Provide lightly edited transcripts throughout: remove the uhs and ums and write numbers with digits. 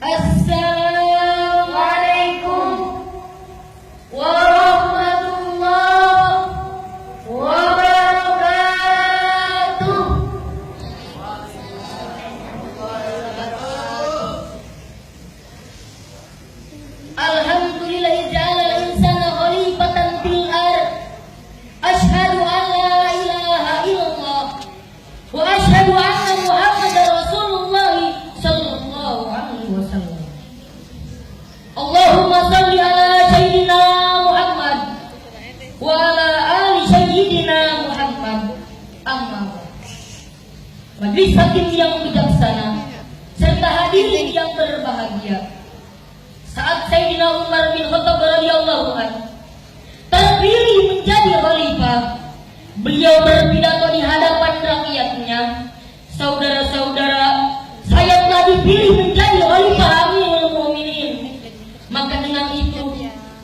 Assalamualaikum warahmatullahi wabarakatuh. Alhamdulillah ja'ala al-insana khalifatan fil ard. Asyhadu an la ilaha illallah wa asyhadu anna Muhammadar Rasulullah sallallahu alaihi wasallam. Allahumma shalli ala sayyidina Muhammad wa ala ali sayyidina Muhammad. Amma ba'd. Majelis hakim yang bijaksana serta hadirin yang berbahagia, saat Sayyidina Umar bin Khattab radhiyallahu anhu terpilih menjadi khalifah, beliau berpidato di hadapan rakyatnya, saudara-saudara, saya telah dipilih menjadi khalifah Amirul Mukminin. Maka dengan itu,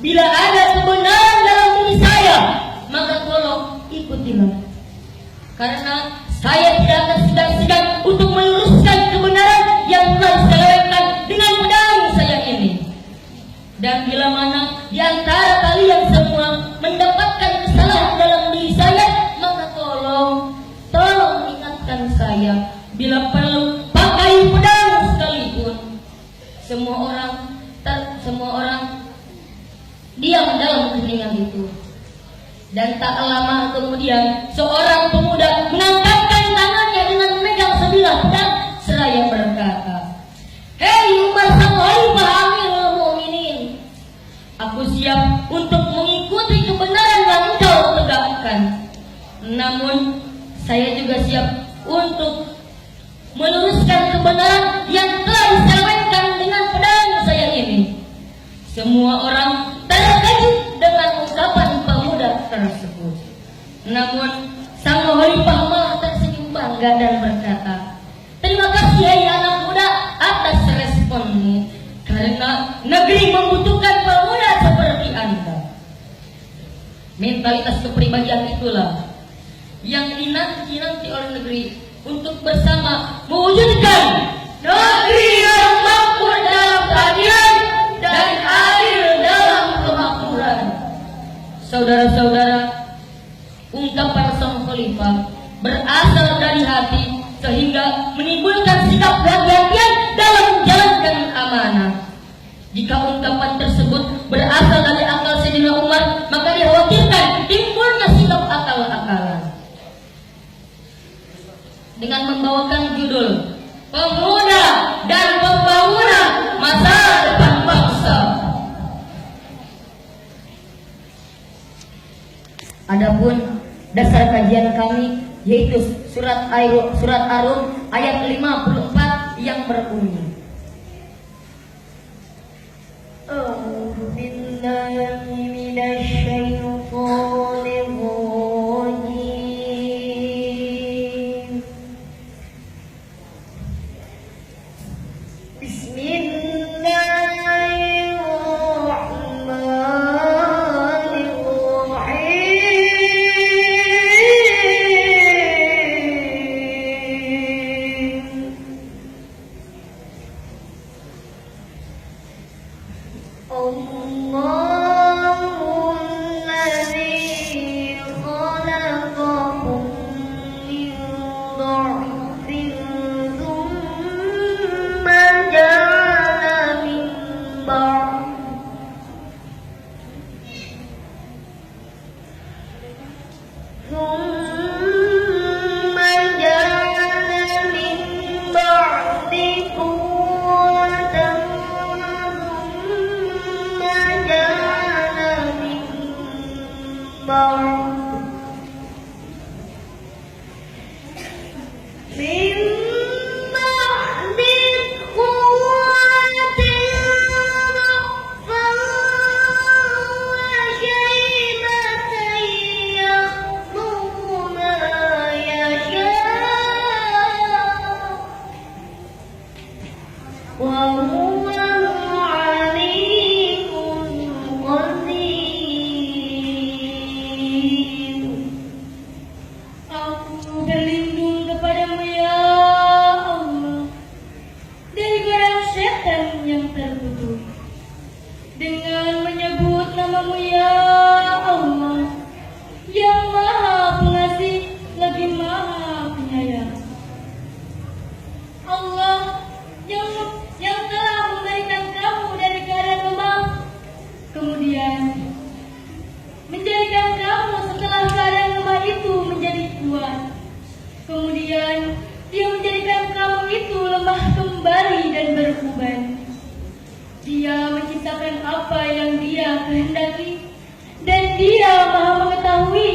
bila ada kebenaran dalam diri saya, maka tolong ikutilah. Karena saya tidak akan segan-segan untuk meluruskan kebenaran yang telah diselewengkan dengan pedang saya ini. Dan bila mana di antara kalian semua mendapatkan kesalahan dalam diri saya, maka tolong ingatkan saya. Bila perlu pakai pedang sekalipun. Semua orang diam dalam keheningan itu. Dan tak lama kemudian seorang pemuda mengangkatkan tangannya dengan memegang sebilah pedang seraya berkata, "Hei Umar sang khalifah Amirul Mukminin, aku siap untuk mengikuti kebenaran yang engkau tegakkan. Namun saya juga siap untuk meluruskan kebenaran yang telah diselewengkan dengan pedang saya ini." Semua orang terkejut dengan ucapan pemuda tersebut. Namun sang khalifah malah tersenyum bangga dan berkata, "Terima kasih hai anak muda atas responmu, karena negeri membutuhkan pemuda seperti Anda." Mentalitas kepribadian itulah yang dinanti oleh negeri untuk bersama mewujudkan negeri yang makmur dalam keadilan dan adil dalam kemakmuran. Saudara-saudara, ungkapan sang khalifah berasal dari hati sehingga menimbulkan sikap hati-hatian dalam menjalankan amanah. Jika ungkapan tersebut berasal dari akal Sayyidina Umar, maka dikhawatirkan timbulnya sikap akal-akalan. Dengan membawakan judul Pemuda dan Pembangunan Masa Depan Bangsa. Adapun dasar kajian kami yaitu surat Ar-Rum ayat 54 yang berbunyi, "A'udzu billahi minasyaitonir rajim. Bismillahirrahmanirrahim. kembali dan beruban. Dia menciptakan apa yang dia kehendaki, dan dia maha mengetahui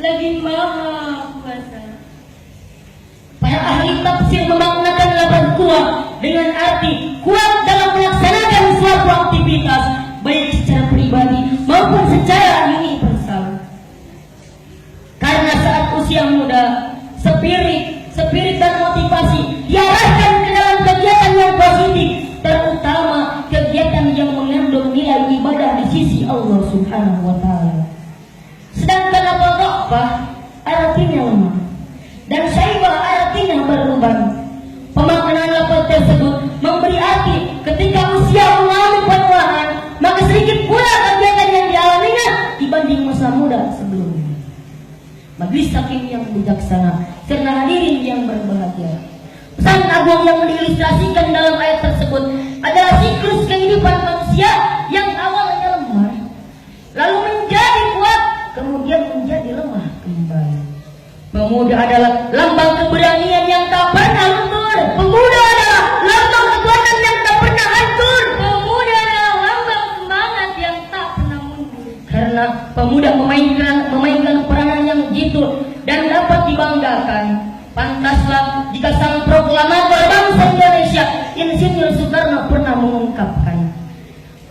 lagi maha kuasa. Para ahli tafsir memaknakan lafaz kuat dengan arti kuat dalam melaksanakan suatu aktivitas, baik secara pribadi maupun secara universal. Karena saat usia muda, spirit dan motivasi diarahkan ke dalam kegiatan yang positif, terutama kegiatan yang mengandung nilai ibadah di sisi Allah Subhanahu wa Ta'ala. Sedangkan dha'fah artinya lemah, dan syaibah artinya berubah. Pemaknaan lafaz tersebut memberi arti ketika usia mengalami penuaan, maka sedikit pula kegiatan yang dialaminya dibanding masa muda sebelumnya. Majelis hakim yang bijaksana serta hadirin yang berbahagia, pesan agung yang diilustrasikan dalam ayat tersebut adalah siklus kehidupan manusia yang awalnya lemah, lalu menjadi kuat, kemudian menjadi lemah kembali. Pemuda adalah lambang keberanian yang tak pernah luntur. Pemuda adalah lambang kekuatan yang tak pernah hancur. Pemuda adalah lambang semangat yang tak pernah mundur. Karena pemuda memainkan peranan yang jitu dan dapat dibanggakan. Pantaslah jika sang proklamator bangsa Indonesia Insinyur Soekarno pernah mengungkapkan,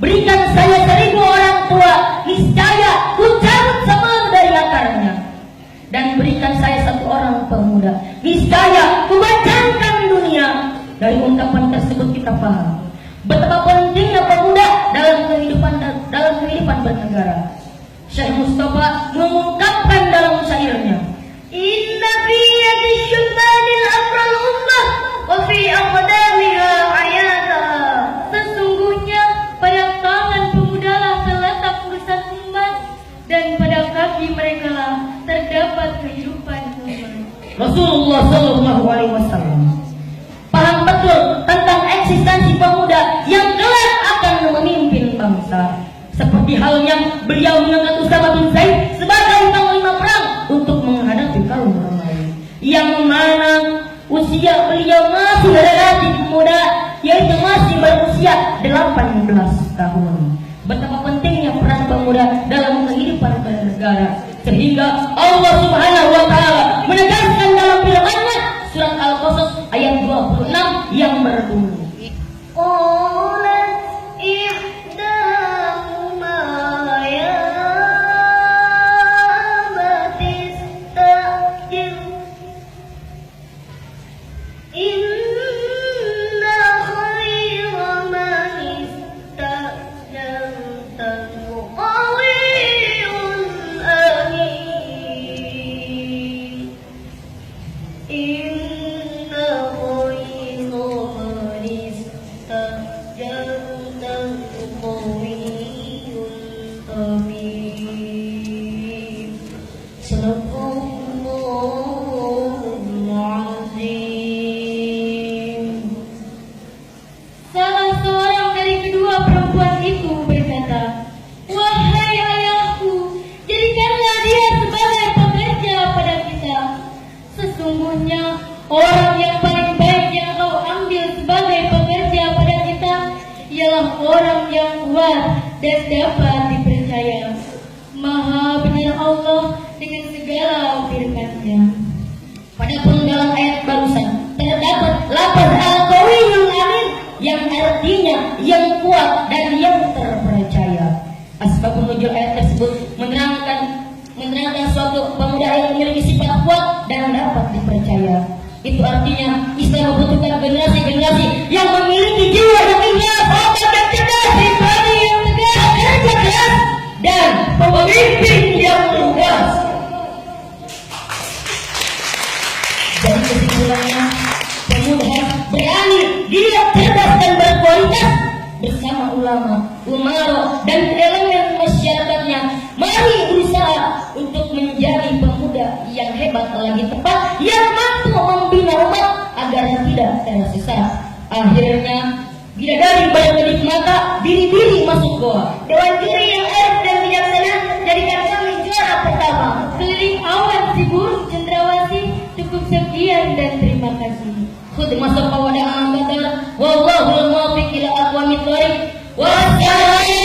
berikan saya 1000 orang tua, niscaya ku cabut semua dari akarnya. Dan berikan saya 1 orang pemuda, niscaya ku bangkitkan dunia. Dari ungkapan tersebut kita paham betapa pentingnya pemuda dalam kehidupan bernegara. Syekh Mustafa mengungkapkan dalam syairnya, inna fi yadi syubbanil amral ummah wa fi aqdamiha ayataha. Sesungguhnya pada tangan pemudalah terletak urusan umat, dan pada kaki mereka lah terdapat kehidupan umat. Rasulullah Sallallahu Alaihi Wasallam paham betul tentang eksistensi pemuda yang kelak akan memimpin bangsa. Seperti halnya beliau mengangkat Usama bin Zaid sebagai panglima perang untuk menghadapi kaum Romawi, yang mana usia beliau masih relatif muda, yaitu masih berusia 18 tahun. Betapa pentingnya peran pemuda dalam kehidupan bernegara, sehingga Allah Subhanahu wa Ta'ala menegaskan dalam firman-Nya surat Al-Qasas ayat 26 yang berbunyi, Salah seorang dari kedua perempuan itu berkata, wahai ayahku, jadikanlah dia sebagai pekerja pada kita. Sesungguhnya orang yang paling baik yang kau ambil sebagai pekerja pada kita ialah orang yang kuat dan dapat dipercaya. Maha benar Allah dengan segala firman-Nya. Padahal dalam ayat barusan terdapat lafaz al-qawiyul amin yang artinya yang kuat dan yang terpercaya. Asbabun nuzul ayat tersebut menerangkan suatu pemuda yang memiliki sifat kuat dan dapat dipercaya. Itu artinya Islam membutuhkan generasi-generasi yang memiliki jiwa yang ikhlas, sabar dan cerdas, pribadi yang tegas, kerja keras, dan pemimpin yang lugas. Jadi kesimpulannya, pemuda berani, giat, cerdas dan berkualitas bersama ulama, umaro dan elemen masyarakatnya. Mari berusaha untuk menjadi pemuda yang hebat lagi tepat, yang mampu membina umat agar tidak tersesat. Akhirnya bidadari berkedip mata, biri-biri masuk goa. Dewan juri yang arif dan bijaksana jadikan kami juara pertama. Keliling awan si burung cendrawasih. Cukup sekian dan terima kasih. Khutbah masalah pada Wassalamualaikum